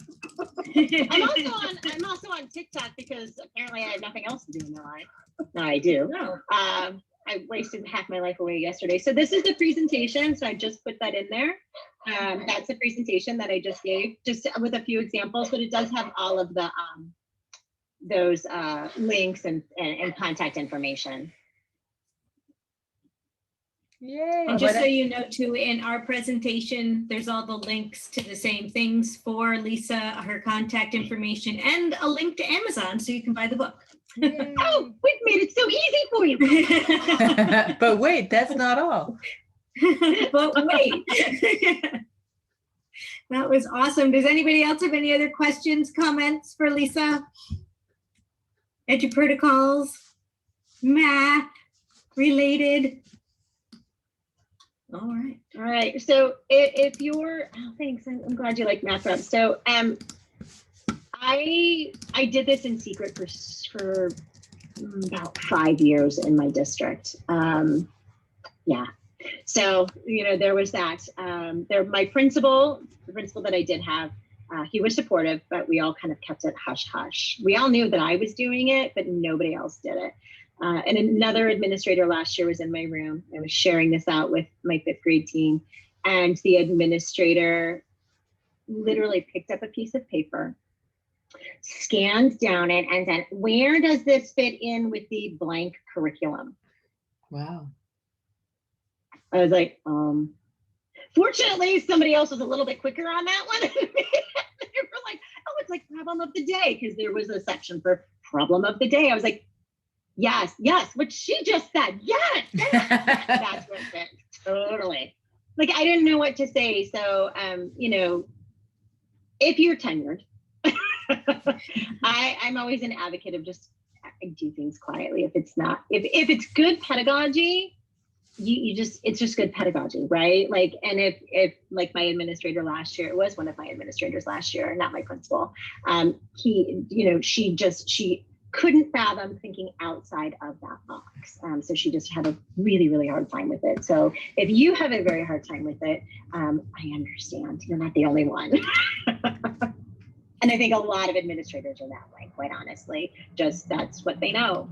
I'm also on TikTok because apparently I have nothing else to do in my life. No, I do. No. I wasted half my life away yesterday. So this is the presentation. So I just put that in there. That's the presentation that I just gave, just with a few examples, but it does have all of the those links and contact information. Yay! And just so you know too, in our presentation, there's all the links to the same things for Lisa, her contact information, and a link to Amazon so you can buy the book. Oh, we've made it so easy for you. But wait, that's not all. But wait. That was awesome. Does anybody else have any other questions, comments for Lisa? EduProtocols, math related. All right. All right. So if you're, oh, thanks. I'm glad you like Math Reps. So I did this in secret for about 5 years in my district. Yeah. So, there was that. My principal, the principal that I did have, he was supportive, but we all kind of kept it hush hush. We all knew that I was doing it, but nobody else did it. And another administrator last year was in my room. I was sharing this out with my 5th grade team, and the administrator literally picked up a piece of paper, scanned down it, and said, "Where does this fit in with the blank curriculum?" Wow. I was like, Fortunately, somebody else was a little bit quicker on that one. They were like, oh, it's like problem of the day, because there was a section for problem of the day. I was like, yes, what she just said. Yes. That's what it meant. Totally. Like, I didn't know what to say. So, if you're tenured, I'm always an advocate of just do things quietly. If it's good pedagogy, it's just good pedagogy, right? Like, and if like my administrator last year, it was one of my administrators last year, not my principal. She couldn't fathom thinking outside of that box. So she just had a really, really hard time with it. So if you have a very hard time with it, I understand. You're not the only one. And I think a lot of administrators are that way, quite honestly. Just that's what they know.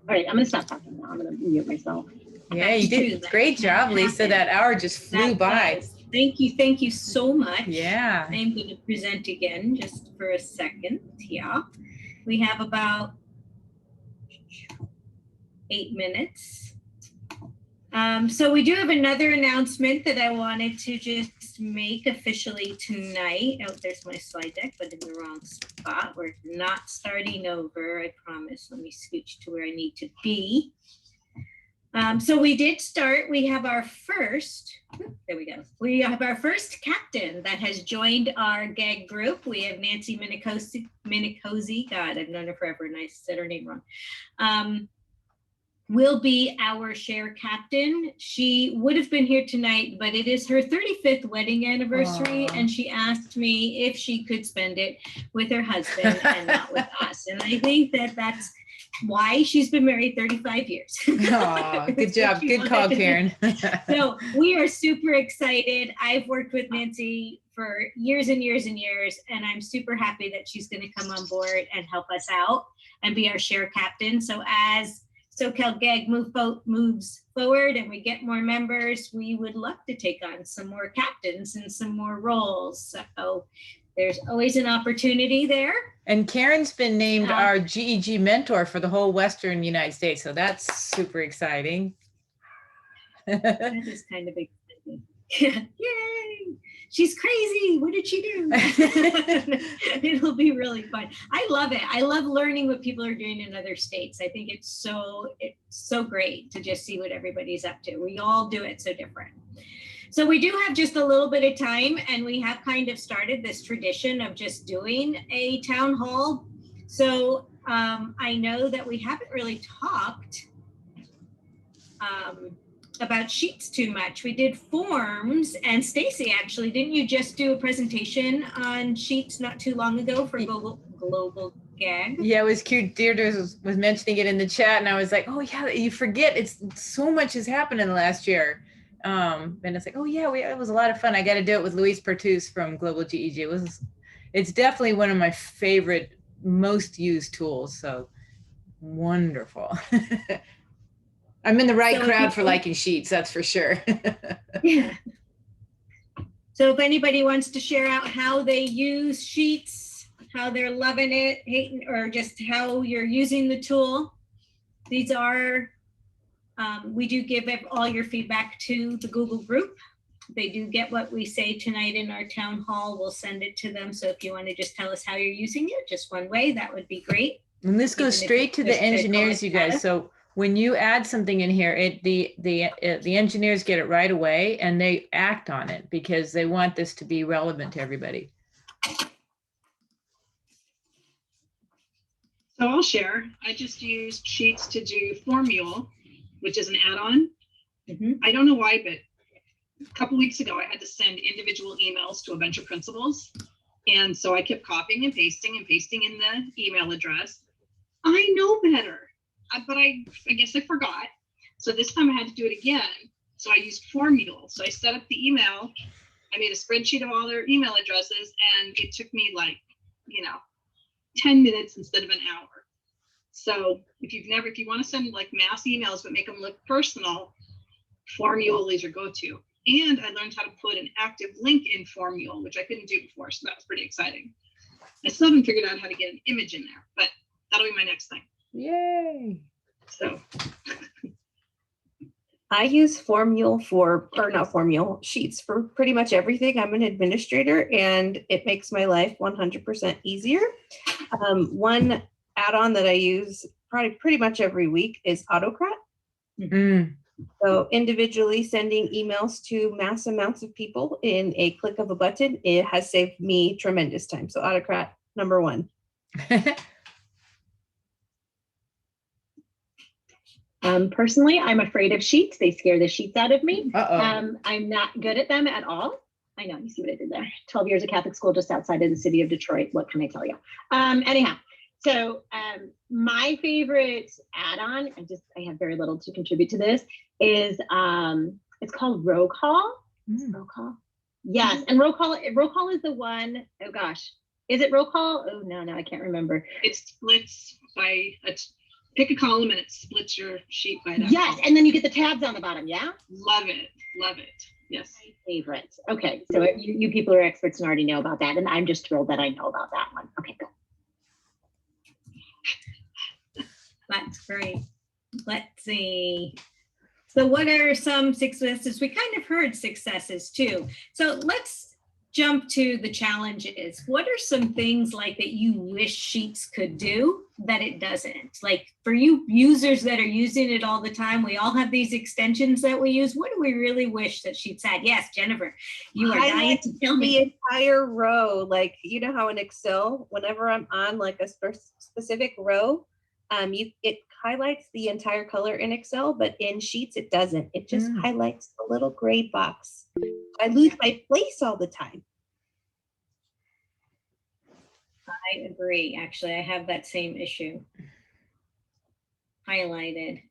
All right, I'm gonna stop talking now. I'm gonna mute myself. Yeah, you did a great job, Lisa. That hour just flew by. Thank you so much. Yeah. I'm going to present again just for a second. Yeah, we have about 8 minutes. So we do have another announcement that I wanted to just make officially tonight. Oh, there's my slide deck, but in the wrong spot. We're not starting over, I promise. Let me scooch to where I need to be. So we did start. We have our first, there we go. We have our first captain that has joined our GEG group. We have Nancy Minicozy. God, I've known her forever and I said her name wrong. Will be our share captain. She would have been here tonight, but it is her 35th wedding anniversary. Aww. And she asked me if she could spend it with her husband and not with us. And I think that that's why she's been married 35 years. Oh, good job. Good call, Karen. So we are super excited. I've worked with Nancy for years and years and years, and I'm super happy that she's going to come on board and help us out and be our share captain. So as SoCal GEG moves forward and we get more members, we would love to take on some more captains and some more roles. So there's always an opportunity there. And Karen's been named our GEG mentor for the whole Western United States. So that's super exciting. That is kind of exciting. Yay! She's crazy. What did she do? It'll be really fun. I love it. I love learning what people are doing in other states. I think it's so great to just see what everybody's up to. We all do it so different. So we do have just a little bit of time, and we have kind of started this tradition of just doing a town hall. So I know that we haven't really talked about sheets too much. We did forms, and Stacy, actually, didn't you just do a presentation on sheets not too long ago for global GEG? Yeah, it was cute. Deirdre was mentioning it in the chat, and I was like, oh yeah, you forget it's so much has happened in the last year. And it's like, oh yeah, it was a lot of fun. I got to do it with Luis Pertus from Global GEG. It's definitely one of my favorite, most used tools. So wonderful. I'm in the right crowd for liking sheets, that's for sure. Yeah. So if anybody wants to share out how they use sheets, how they're loving it, hating, or just how you're using the tool, these are, we do give all your feedback to the Google group. They do get what we say tonight in our town hall. We'll send it to them. So if you want to just tell us how you're using it, just one way, that would be great. And this goes straight to the engineers, you guys. So when you add something in here, the engineers get it right away and they act on it because they want this to be relevant to everybody. So I'll share. I just used Sheets to do Formule, which is an add-on. I don't know why, but a couple weeks ago, I had to send individual emails to a bunch of principals. And so I kept copying and pasting in the email address. I know better. But I guess I forgot. So this time I had to do it again. So I used Formule. So I set up the email. I made a spreadsheet of all their email addresses, and it took me 10 minutes instead of an hour. So if you want to send mass emails but make them look personal, Formule is your go-to. And I learned how to put an active link in Formule, which I couldn't do before. So that was pretty exciting. I still haven't figured out how to get an image in there, but that'll be my next thing. Yay. So I use Formule or not Formule, Sheets for pretty much everything. I'm an administrator and it makes my life 100% easier. One add-on that I use probably pretty much every week is Autocrat. Mm. So individually sending emails to mass amounts of people in a click of a button, it has saved me tremendous time. So Autocrat, number one. Personally, I'm afraid of sheets. They scare the sheets out of me. Uh-oh. I'm not good at them at all. I know, you see what I did there. 12 years of Catholic school just outside of the city of Detroit. What can I tell you? Anyhow, so my favorite add-on, I have very little to contribute to this, is it's called Roll Call. Roll Call? Yes, and Roll Call is the one, oh gosh, is it Roll Call? Oh, no, I can't remember. It splits by pick a column and it splits your sheet by that. Yes, and then you get the tabs on the bottom, yeah? Love it. Yes. My favorite. Okay, so you people are experts and already know about that, and I'm just thrilled that I know about that one. Okay, good. That's great. Let's see. So what are some successes? We kind of heard successes too. So let's jump to the challenges. What are some things like that you wish Sheets could do that it doesn't? Like for you users that are using it all the time, we all have these extensions that we use. What do we really wish that Sheets had? Yes, Jennifer, you are dying to tell me. The entire row, like, you know how in Excel, whenever I'm on like a specific row, it highlights the entire color in Excel, but in Sheets, it doesn't. It just highlights the little gray box. I lose my place all the time. I agree. Actually, I have that same issue. Highlighted.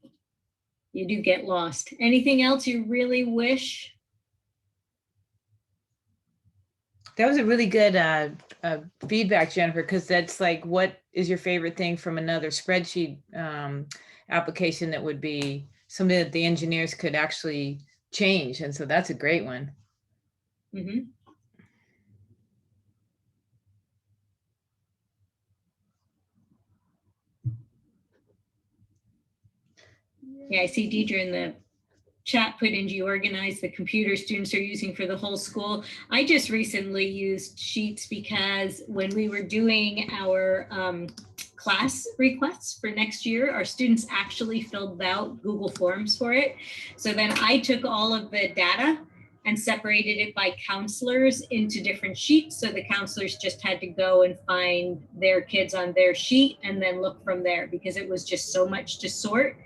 You do get lost. Anything else you really wish? That was a really good feedback, Jennifer, because that's like, what is your favorite thing from another spreadsheet application that would be something that the engineers could actually change? And so that's a great one. Mm-hmm. Yeah, I see Deidre in the chat put in, you organize the computer students are using for the whole school. I just recently used Sheets because when we were doing our class requests for next year, our students actually filled out Google Forms for it. So then I took all of the data and separated it by counselors into different sheets. So the counselors just had to go and find their kids on their sheet and then look from there, because it was just so much to sort.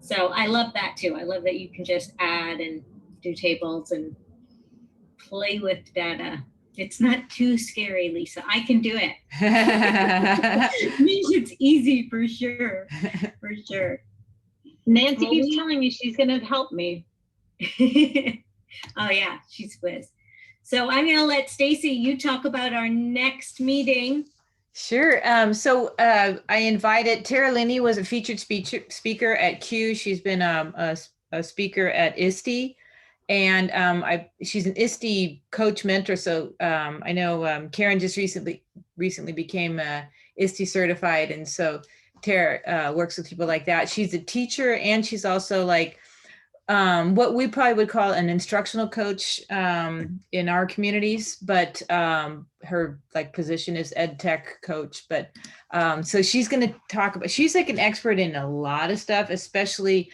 So I love that too. I love that you can just add and do tables and play with data. It's not too scary, Lisa. I can do it. It means it's easy for sure. For sure. Nancy keeps telling me she's going to help me. Oh yeah, she's whiz. So I'm going to let Stacy, you talk about our next meeting. Sure. So I invited Tara Linney, was a featured speaker at Q. She's been a speaker at ISTE, and she's an ISTE coach mentor. So I know Karen just recently became ISTE certified, and so Tara works with people like that. She's a teacher, and she's also like what we probably would call an instructional coach in our communities, but her like position is ed tech coach. But so she's going to talk about, she's like an expert in a lot of stuff, especially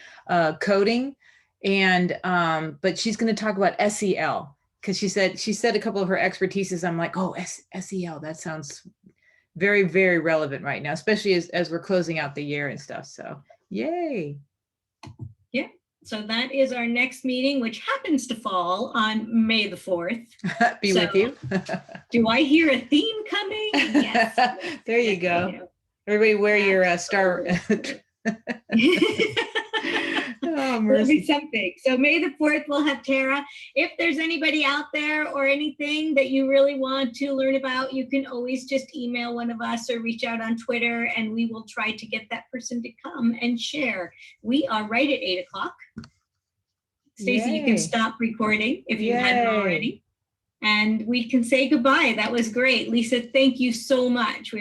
coding, and but she's going to talk about SEL, because she said a couple of her expertises. I'm like, oh, SEL, that sounds very, very relevant right now, especially as we're closing out the year and stuff. So yay. Yeah. So that is our next meeting, which happens to fall on May the 4th. Be with you. Do I hear a theme coming? Yes. There you go. Everybody wear your star. Oh, It'll be something. So May the 4th, we'll have Tara. If there's anybody out there or anything that you really want to learn about, you can always just email one of us or reach out on Twitter, and we will try to get that person to come and share. We are right at 8 o'clock. Stacy, you can stop recording if you hadn't already. And we can say goodbye. That was great. Lisa, thank you so much.